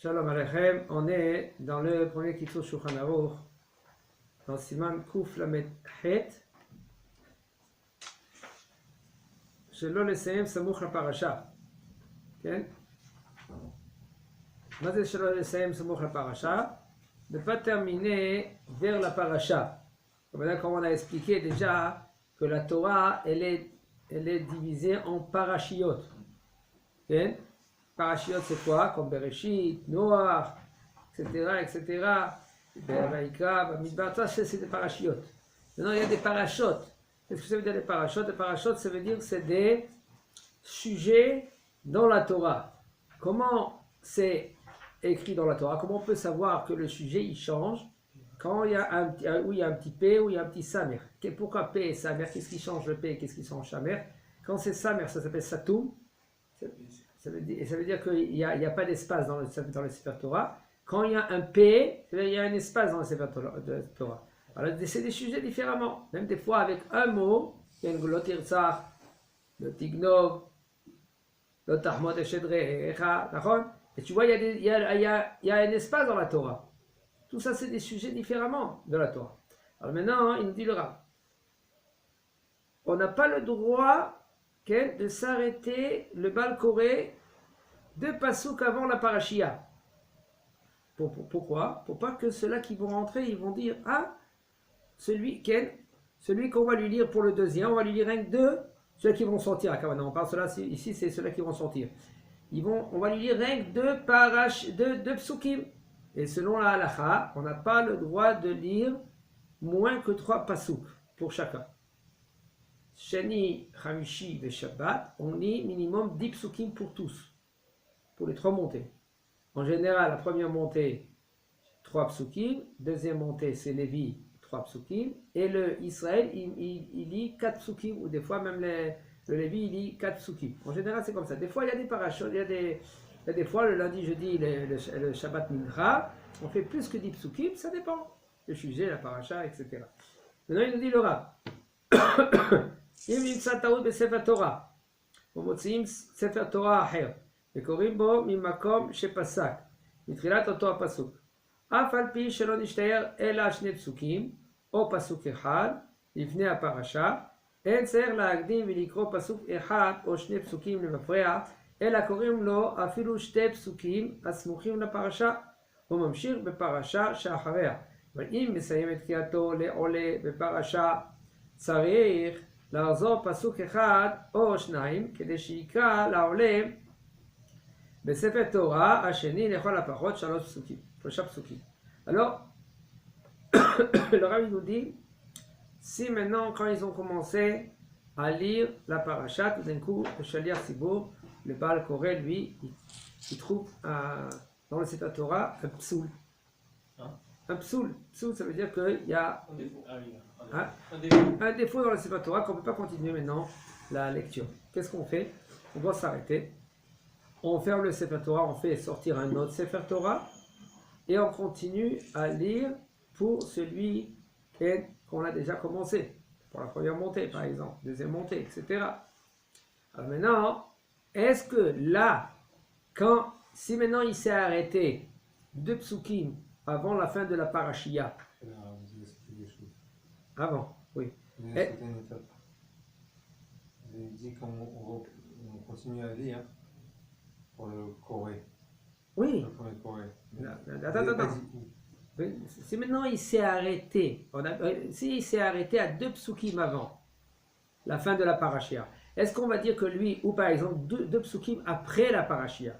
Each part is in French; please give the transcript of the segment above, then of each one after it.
Shalom Aleichem, on est dans le premier Kitzur Shulchan Aruch, dans Siman Kuf Lamed Het, שלא לסיים סמוך לפרשה. כן? מה זה שלא לסיים סמוך לפרשה? Ne pas terminer vers la paracha. Comme on a expliqué déjà que la Torah, elle est divisée en parashiot. Okay? Parashiot, c'est quoi? Comme Bereshit, Noach, etc., etc. Vaïkra, Bamidbar, ça c'est des parashiot. Maintenant, il y a des parashot. Qu'est-ce que ça veut dire des parashot? Des parashot, ça veut dire que c'est des sujets dans la Torah. Comment c'est écrit dans la Torah? Comment on peut savoir que le sujet il change quand il y a un petit P ou il y a un petit Samer? Pourquoi P et Samer? Qu'est-ce qui change le P et qu'est-ce qui change Samer? Quand c'est Samer, ça s'appelle Satum. Ça veut dire qu'il n'y a pas d'espace dans le Sefer Torah. Quand il y a un P, il y a un espace dans le Sefer Torah. Alors, c'est des sujets différemment. Même des fois, avec un mot, il y a une glotirtzach, le tignov, le tahmot eshedrecha, d'accord? Et tu vois, il y a un espace dans la Torah. Tout ça, c'est des sujets différemment de la Torah. Alors maintenant, il nous dit le Rav. On n'a pas le droit de s'arrêter le Baal Koré deux passouk avant la parashia. Pourquoi? Pour pas que ceux-là qui vont rentrer, ils vont dire, ah, celui qu'on va lui lire pour le deuxième, on va lui lire rien que deux, ceux qui vont sortir. On parle cela ici, c'est ceux-là qui vont sortir. On va lui lire rien que deux psukim. Et selon la halacha, on n'a pas le droit de lire moins que 3 pasuk pour chacun. Sheni, Hamishi et Shabbat, on lit minimum 10 psukim pour tous, pour les 3 montées. En général, la première montée, 3 psukim, deuxième montée, c'est Lévi, 3 psukim, et le Israël, il lit 4 psukim, ou des fois même le Lévi, il lit 4 psukim. En général, c'est comme ça. Des fois, il y a des parachutes, il y a des fois, le lundi, jeudi, le Shabbat Mincha, on fait plus que 10 psukim, ça dépend. Le sujet, la paracha, etc. Maintenant, il nous dit le Rav. אם נמצא טעות בספר תורה, ומוציאים ספר תורה אחר, וקוראים בו ממקום שפסק, מתחילת אותו הפסוק, אף על פי שלא נשתער אלא 2 פסוקים, או פסוק אחד, לפני הפרשה, אין צריך להקדים ולקרוא פסוק אחד או 2 פסוקים למפרע, אלא קוראים לו אפילו 2 פסוקים הסמוכים לפרשה, וממשיך בפרשה שאחריה. אבל אם מסיים את קריאתו לעולה בפרשה, צריך לעזור פסוק אחד או 2 כדי שיקרא לעולה בספר תורה השני לכל הפחות 3 פסוקים. Alors, le Rav nous dit, si maintenant quand ils ont commencé à lire la paracha, tout d'un coup le Shaliach Sibour, le Baal Koré, lui, il trouve dans le Sefer Torah un psoul. Un psoul, ça veut dire qu'il y a un défaut dans le Sefer Torah qu'on ne peut pas continuer maintenant la lecture. Qu'est-ce qu'on fait? On doit s'arrêter. On ferme le Sefer Torah, on fait sortir un autre Sefer Torah et on continue à lire pour celui qu'on a déjà commencé. Pour la première montée, par exemple, deuxième montée, etc. Alors maintenant, est-ce que là, si maintenant il s'est arrêté 2 psukim avant la fin de la parashia, avant, oui. Vous avez dit qu'on continue à lire pour le Corée. Oui. Le premier Corée. Attends. Oui. Si maintenant il s'est arrêté, s'il s'est arrêté à 2 psukim avant la fin de la parashia, est-ce qu'on va dire que lui, ou par exemple 2 psukim après la parashia,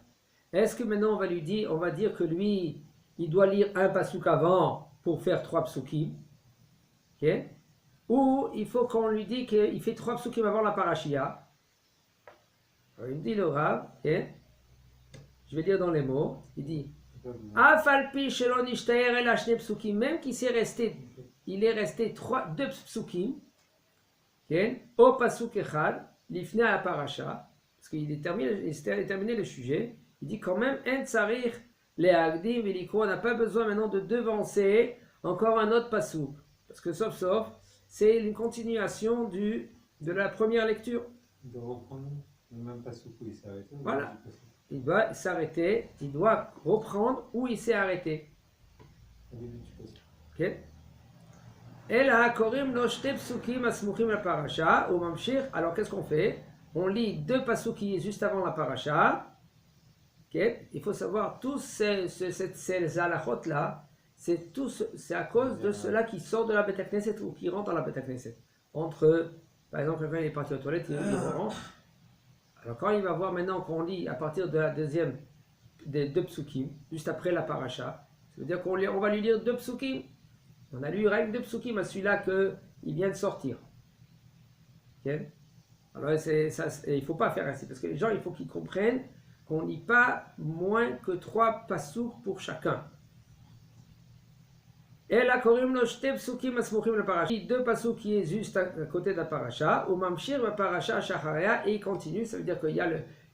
est-ce que maintenant on va dire que lui, il doit lire un pasuk avant pour faire 3 psukim? Okay. Ou il faut qu'on lui dise qu'il fait 3 psukim avant la parashia. Il me dit le Rav, okay. Je vais lire dans les mots, il dit Afalpi shelon ishtaer el ashne psukim, même qu'il il est resté 2 psukim, okay. Au pasuk echad, lifne à la parasha, parce qu'il est terminé le sujet, il dit quand même en tsarich le'agdim velikro, on n'a pas besoin maintenant de devancer encore un autre pasuk. Parce que sauf, c'est une continuation de la première lecture. De reprendre le même pasuk où il s'est arrêté. Voilà. il doit s'arrêter, il doit reprendre où il s'est arrêté. Au début du passage. כן? אלא קוראים לו שתי פסוקים הסמוכים לפרשה וממשיך. Alors qu'est-ce qu'on fait? On lit deux pasukim juste avant la parasha. Okay? Il faut savoir tous ces halachot là, c'est à cause de ceux-là qui sortent de la Beth Knesset ou qui rentrent dans la Beth Knesset. Entre, par exemple, quelqu'un est parti aux toilettes, il rentre. Alors quand il va voir maintenant qu'on lit à partir de la deuxième des deux psukim, juste après la paracha, ça veut dire qu'on va lui lire deux psukim. On a lu rien que deux psukim à celui-là qu'il vient de sortir. Okay? Alors il ne faut pas faire ainsi, parce que les gens, il faut qu'ils comprennent qu'on ne lit pas moins que 3 pasuk pour chacun. Et là, korim lo shte psukim asmuchim le paracha. 2 pasuk qui est juste à côté de la paracha, ou mamshir le paracha shacharia, et il continue, ça veut dire qu'il y a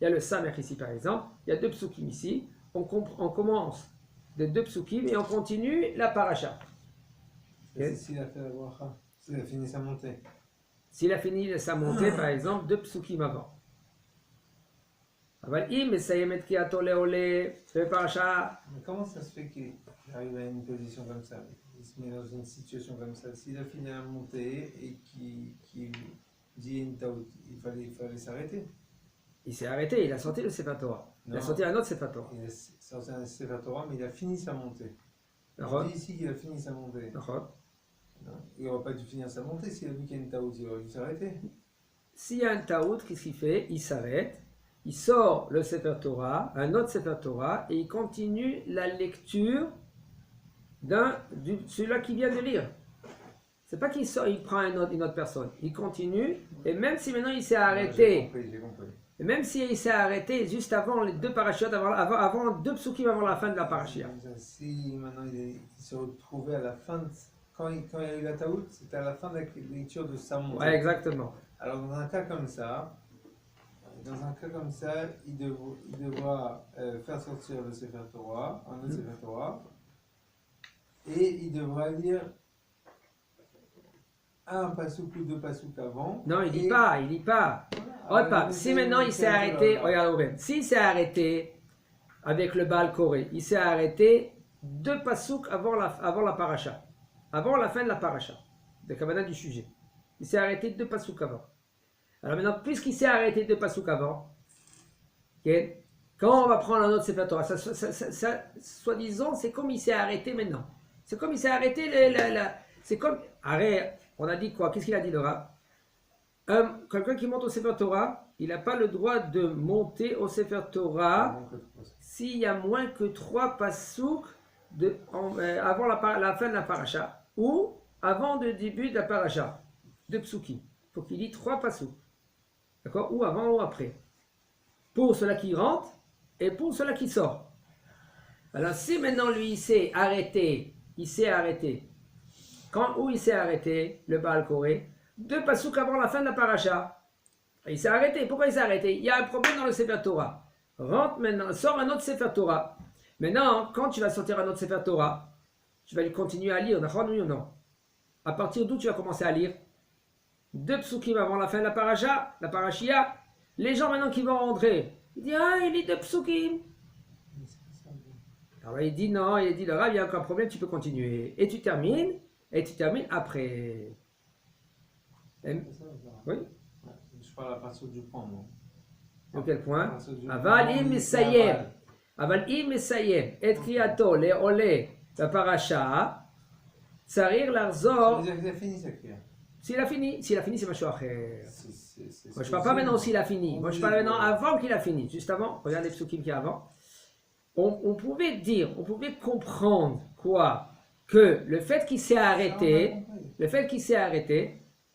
le samech ici par exemple, il y a 2 psukim ici, on commence de 2 psukim et on continue la paracha. C'est s'il a fait la bracha, s'il a fini sa montée. S'il a fini sa montée, par exemple, 2 psukim avant. Mais comment ça se fait qu'il arrive à une position comme ça? Il se met dans une situation comme ça. S'il a fini à monter et qu'il dit une taout, il fallait s'arrêter. Il s'est arrêté, il a sorti le Sefer Torah. Il a sorti un autre Sefer Torah. Il a sorti un Sefer Torah, mais il a fini sa montée. On dit ici qu'il a fini sa montée. Il n'aurait pas dû finir sa montée s'il a vu qu'il y a une taout, il aurait dû s'arrêter. S'il y a un taout, qu'est-ce qu'il fait? Il s'arrête, il sort le Sefer Torah, un autre Sefer Torah, et il continue la lecture celui-là qui vient de lire. C'est pas qu'il sort, il prend une autre personne. Il continue, et même si maintenant il s'est arrêté, j'ai compris. et même s'il s'est arrêté juste avant les 2 parachutes, avant 2 psukim avant la fin de la parachia. Si maintenant il se retrouvait à la fin, quand il y a eu la taout, c'était à la fin de la lecture de sa montée. Ouais, exactement. Alors dans un cas comme ça, il devra faire sortir le Sefer Torah, un autre Sefer Torah, et il devra lire un passouk ou 2 passouks avant. Non, il lit pas. Voilà. Si maintenant il s'est arrêté, regarde Oben, s'il s'est arrêté avec le Baal Koré, il s'est arrêté 2 pasouks avant la paracha, avant la fin de la paracha, de Kavana du sujet. Il s'est arrêté 2 pasouks avant. Alors maintenant, puisqu'il s'est arrêté 2 pasouks avant, okay, quand on va prendre un autre Sefer Torah, soi-disant, c'est comme il s'est arrêté maintenant. C'est comme il s'est arrêté, c'est comme... Arrête, on a dit quoi? Qu'est-ce qu'il a dit le Rav? Quelqu'un qui monte au Sefer Torah, il n'a pas le droit de monter au Sefer Torah s'il y a moins que 3 pasouks avant la fin de la paracha ou avant le début de la paracha de psukim. Il faut qu'il lit 3 pasouks. D'accord? Ou avant ou après. Pour ceux-là qui rentrent et pour ceux-là qui sortent. Alors si maintenant lui il s'est arrêté. Où il s'est arrêté, le Baal Koré? 2 pasouks avant la fin de la paracha. Il s'est arrêté. Pourquoi il s'est arrêté? Il y a un problème dans le Sefer Torah. Rentre maintenant, sort un autre Sefer Torah. Maintenant, quand tu vas sortir un autre Sefer Torah, tu vas continuer à lire, d'accord, oui ou non? À partir d'où tu vas commencer à lire? 2 psukim avant la fin de la parachia. Les gens maintenant qui vont rentrer, ils disent il lit 2 psukim. Alors il dit non, il dit le Rav, il y a encore un problème, tu peux continuer. Et tu termines après. Oui. Je parle à partir du point, moi. De quel point? Aval im mesayem. Et kriato le ole la parasha. Tsarir l'arzor. Ça veut dire qu'il a fini sa prière. S'il a fini, c'est machou acher. Moi je parle pas maintenant s'il a fini. Moi je parle maintenant avant qu'il a fini. Juste avant, regarde les psukim qu'il y a avant. On pouvait comprendre quoi? Que le fait qu'il s'est arrêté,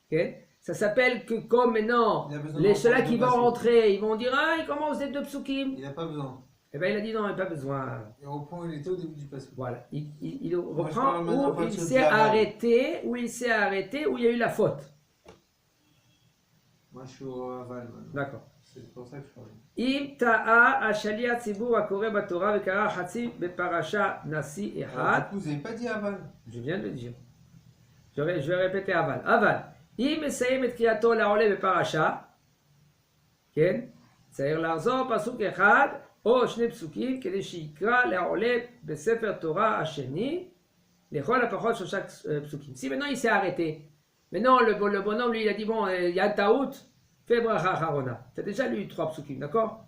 okay, ça s'appelle que comme maintenant, ceux-là qui vont rentrer, ils vont dire il commence des 2 psukim. Il n'a pas besoin. Eh bien il a dit non, il n'a pas besoin. Il reprend où il était au début du passage. Voilà, il reprend où il s'est arrêté, où il y a eu la faute. Moi je suis au aval maintenant. D'accord. C'est pour ça que je parle. Im ta'a ashaliat tzibur akore batorah vekara hatzi beparasha nasi ehad. Du coup, vous n'avez pas dit aval. Je viens de le dire. Je vais répéter aval. Aval. Im esayem et kriyato la'ole beparasha. Ken. Tzair l'arzor pasuk echad. או שני פסוקים כדי שיקרא לעולה בספר תורה השני לכל הפחות 3 פסוקים. Si maintenant il s'est arrêté, maintenant le bonhomme lui il a dit bon il y a un taout, fais bracha harona. Tu as déjà lu 3 psukim, d'accord?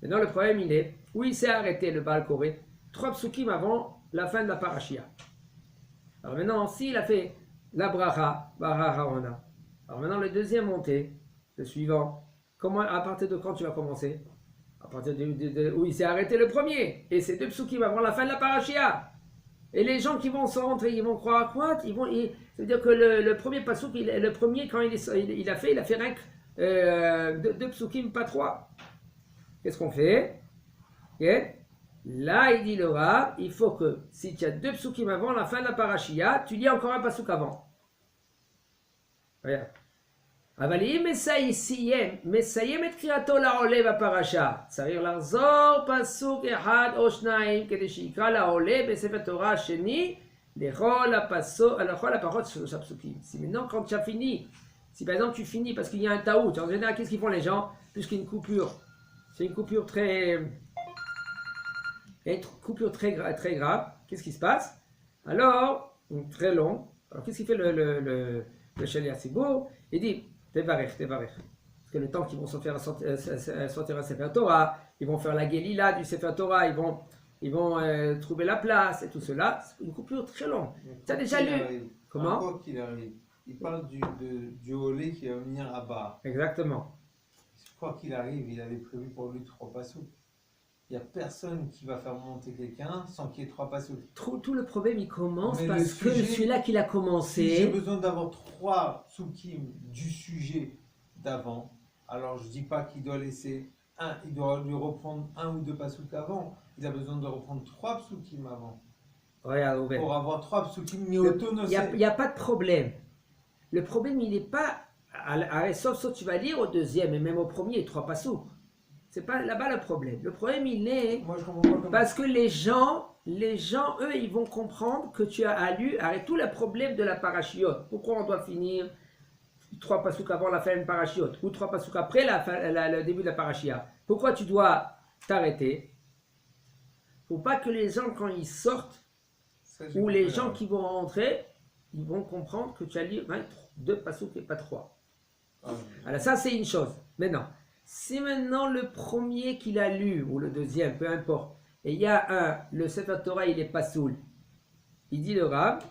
Maintenant le problème il est où il s'est arrêté le Baal Koré 3 psukim avant la fin de la parashia. Alors maintenant s'il a fait la bracha harona, alors maintenant le deuxième montée, le suivant, comment, à partir de quand tu vas commencer? À partir de où il s'est arrêté le premier. Et c'est 2 psukim avant la fin de la parashia. Et les gens qui vont se rentrer, ils vont croire quoi? Ça veut dire que le premier pasouk, le premier, quand il a fait rien que 2 psukim, pas 3. Qu'est-ce qu'on fait? Okay. Là, il dit le Rav, il faut que si tu as 2 psukim avant la fin de la parashia, tu lis encore un pasouk avant. Regarde. אבל אם מסיים את קריאתו לעולה בפרשה, צריך לחזור פסוק אחד או שניים כדי שיקרא לעולה בספר תורה השני לכל הפחות 3 פסוקים. Si maintenant quand tu as fini, si par exemple tu finis parce qu'il y a un taout, en général qu'est-ce qu'ils font les gens? Puisqu'il y a une coupure, c'est une coupure très grave, qu'est-ce qui se passe? Alors, très long, alors qu'est-ce qu'il fait le Shaliach Tzibur? Il dit Tevarech. Parce que le temps qu'ils vont sortir un Sefer Torah, ils vont faire la Gelila du Sefer Torah, ils vont trouver la place et tout cela. C'est une coupure très longue. Tu as déjà lu? Comment? Quoi qu'il arrive. Il parle du Olé qui va venir à bas. Exactement. Quoi qu'il arrive, il avait prévu pour lui 3 passouk. Il n'y a personne qui va faire monter quelqu'un sans qu'il y ait 3 passouk. Tout le problème, il commence parce que celui-là qu'il a commencé. Si j'ai besoin d'avoir 3 psukim du sujet d'avant, alors je ne dis pas qu'il doit laisser il doit lui reprendre 1 ou 2 passouk avant. Il a besoin de reprendre 3 psukim avant. Regarde, pour avoir 3 psukim miotonosé. Il n'y a pas de problème. Le problème, il n'est pas. Sauf tu vas lire au deuxième et même au premier, 3 passouk. C'est pas là-bas le problème. Le problème, il est parce que les gens, eux, ils vont comprendre que tu as lu, arrête tout le problème de la parashiot. Pourquoi on doit finir 3 pasouks avant la fin de la parashiot ou 3 pasouks après le début de la parashia? Pourquoi tu dois t'arrêter? Faut pas que les gens, quand ils sortent, ou les gens qui vont rentrer, ils vont comprendre que tu as lu 2 pasouks et pas 3. Alors ça, c'est une chose. Maintenant, si maintenant le premier qu'il a lu, ou le deuxième, peu importe, et il y a le Sefer Torah, il est pas soul, il dit le Rav.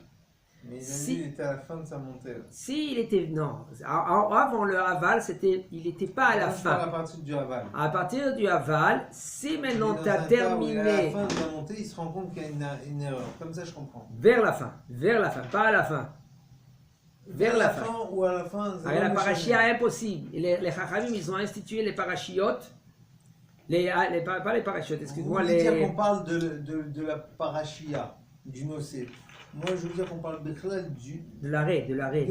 Mais il était à la fin de sa montée. Là. Si il était, non, avant le Haval, il n'était pas à la fin. À partir du Haval. À partir du Haval, si maintenant tu as terminé. À la fin de la montée, il se rend compte qu'il y a une erreur. Comme ça, je comprends. Vers la fin, pas à la fin. Vers la fin. Ou à la fin. La parashia est impossible. Les Chachamim, ils ont institué les parashiotes. Pas les parashiotes, excuse-moi. Vous voulez dire qu'on parle de la parashia, du nocé. Moi, je veux dire qu'on parle de l'arrêt. De l'arrêt.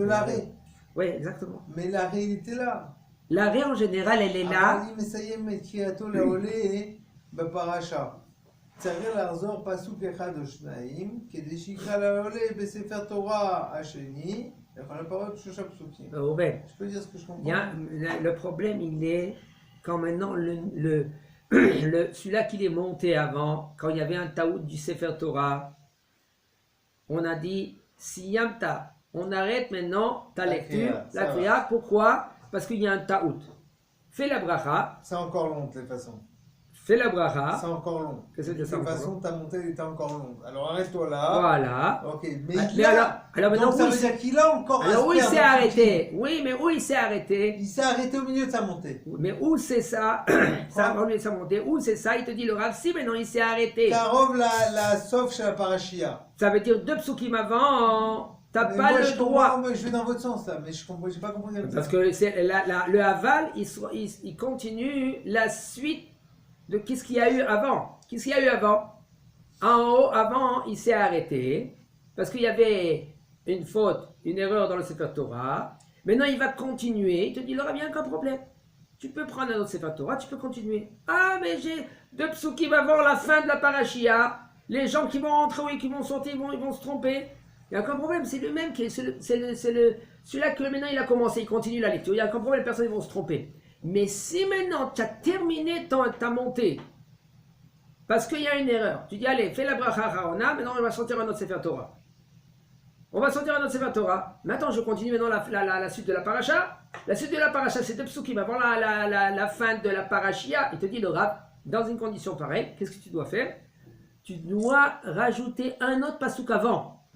Oui, exactement. Mais l'arrêt, il était là. L'arrêt, en général, elle est là. Mais ça y est, mais Kiato la olé, parasha. צריך לחזור פסוק אחד או שניים, כדי שיקרא לעולה בספר תורה השני, לכל הפרות 3 פסוקים. Je peux dire ce que je comprends. Le problème, il est quand maintenant celui-là qu'il est monté avant, quand il y avait un taout du Sefer Torah, on a dit Siyamta, on arrête maintenant ta lecture, la kriya. Pourquoi? Parce qu'il y a un taout. Fais la bracha. C'est encore long de toute façon. Fais la bracha. C'est encore long. Qu'est-ce que c'est? De toute façon, ta montée était encore longue. Alors arrête-toi là. Voilà. Ok. Mais alors maintenant, donc ça veut dire qu'il a encore. Alors où il s'est arrêté? Oui, mais où il s'est arrêté? Il s'est arrêté au milieu de sa montée. Mais où c'est ça? Ça au milieu de sa montée. Où c'est ça? Il te dit le Rav, si maintenant il s'est arrêté. Karov la sauf chez la parashia. Ça veut dire 2 psukim avant. T'as pas le droit. Moi, je vais dans votre sens là, mais je comprends, j'ai pas compris. Parce que le Haval, il continue la suite de qu'est-ce qu'il y a eu avant. Qu'est-ce qu'il y a eu avant? En haut, avant, il s'est arrêté parce qu'il y avait une faute, une erreur dans le Sefer Torah. Maintenant, il va continuer. Il te dit, il n'y aura bien aucun problème. Tu peux prendre un autre Sefer Torah, tu peux continuer. Ah, mais j'ai 2 psukim avant la fin de la parashia. Les gens qui vont rentrer ou qui vont sortir, ils vont se tromper. Il n'y a aucun problème, c'est le même qui est celui-là que maintenant il a commencé, il continue la lecture. Il n'y a aucun problème, personne ne va se tromper. Mais si maintenant tu as terminé ta montée, Parce qu'il y a une erreur. Tu dis, allez, fais la bracha Harona, maintenant on va sortir un autre Sefer Torah. On va sortir un autre Sefer Torah. Maintenant, je continue maintenant la suite de la paracha. La suite de la paracha, c'est 2 psukim avant la fin de la parachia. Il te dit, le Rav, dans une condition pareille, qu'est-ce que tu dois faire? Tu dois rajouter un autre pasuk avant.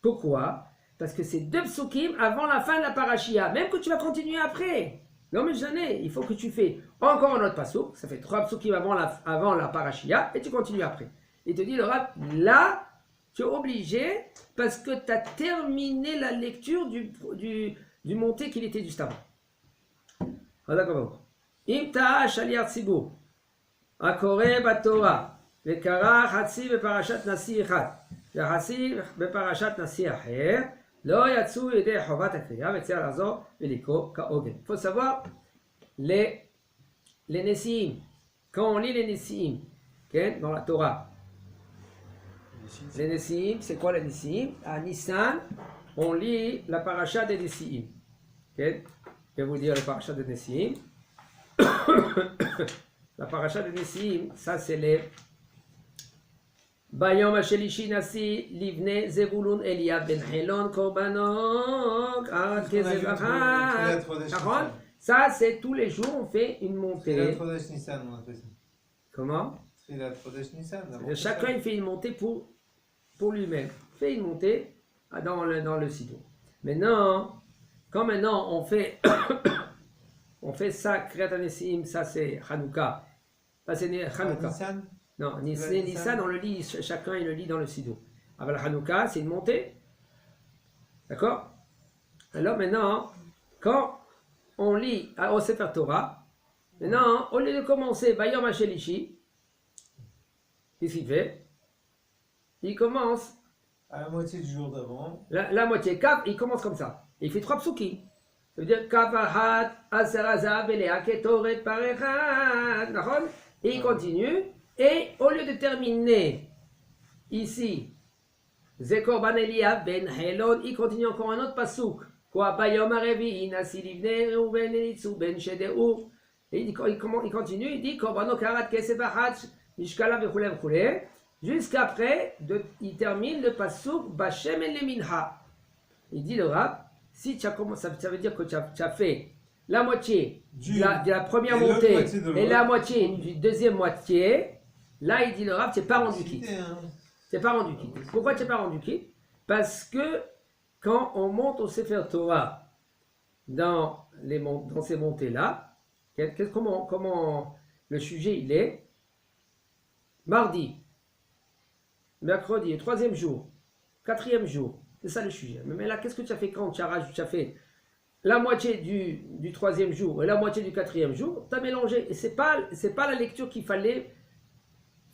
Pourquoi? Parce que c'est 2 psukim avant la fin de la parachia. Même que tu vas continuer après. Non mais jamais, il faut que tu fais encore un autre pasuk. Ça fait 3 psukim avant la parachia et tu continues après. Il te dit, le Rav, là, tu es obligé parce que tu as terminé la lecture du monté qu'il était juste avant. Imta shaliach tzibur akore batorah vekara chatzi beparashat nasi echad vechatzi beparashat nasi acher lo yatsu yedei chovat hakriya vetzeh lazor veliko kaogen. Il faut savoir les Nesiim. Quand on lit les Nesiim, okay, dans la Torah, les Nesiim, c'est quoi les Nesiim? À Nissan, on lit la paracha des Nesiim. Okay? Je vais vous dire la paracha des Nesiim. La paracha des Nesiim, ça c'est les Bayom Ashelishi Nasi Livne Zevulun Eliab Ben Helon Korbanok Arad Kezevachad. Ça c'est tous les jours on fait une montée. Comment? Chacun il fait une montée pour lui-même. Fait une montée dans le sidon. Maintenant, quand maintenant on fait on fait ça, Kriyat HaNesiim, ça c'est Hanouka. Ça c'est Hanouka. Non, Nissan, on le lit, chacun il le lit dans le sidon. Avec la Hanouka, c'est une montée. D'accord? Alors maintenant, quand on lit au Sefer Torah, maintenant, au lieu de commencer Bayom HaShelishi, qu'est-ce qu'il fait? Il commence à la moitié du jour d'avant. La moitié, Kav, il commence comme ça. Et il fait 3 psukim. Ça veut dire Kavahat, Asaraza, Belea, Ketoret, Parechad. Et il continue. Et au lieu de terminer ici, Zekorban Eliab Ben Helon, il continue encore un autre pasuk. Quoi, Bayom Arevi, Nasi Livne, Ruben Elitsu, Ben Shedeur. Et il continue, il dit Korbano Karat Kesebachat, Mishkala Vechule Vechule. Jusqu'après, il termine le pasuk Bashem El Leminha. Il dit le Rav, si tu as commencé, ça veut dire que tu as fait la moitié de la première montée et la moitié du deuxième moitié. Là, il dit le Rav, tu n'es pas rendu quitte. Tu n'es pas rendu quitte. Pourquoi tu n'es pas rendu quitte? Parce que quand on monte au Sefer Torah dans ces montées-là, comment le sujet il est? Mardi, mercredi, 3e jour, 4e jour. C'est ça le sujet. Mais là, qu'est-ce que tu as fait quand tu as fait la moitié du 3e jour et la moitié du 4e jour? Tu as mélangé. Et ce n'est pas la lecture qu'il fallait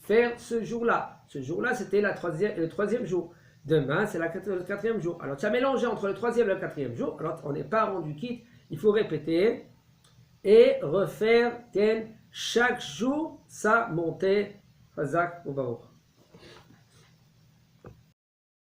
faire ce jour-là. Ce jour-là, c'était le 3e jour. Demain, c'est le 4e jour. Alors, tu as mélangé entre le 3e et le 4e jour. Alors, on n'est pas rendu quitte. Il faut répéter et refaire chaque jour sa montée. Chazak ou Baruch.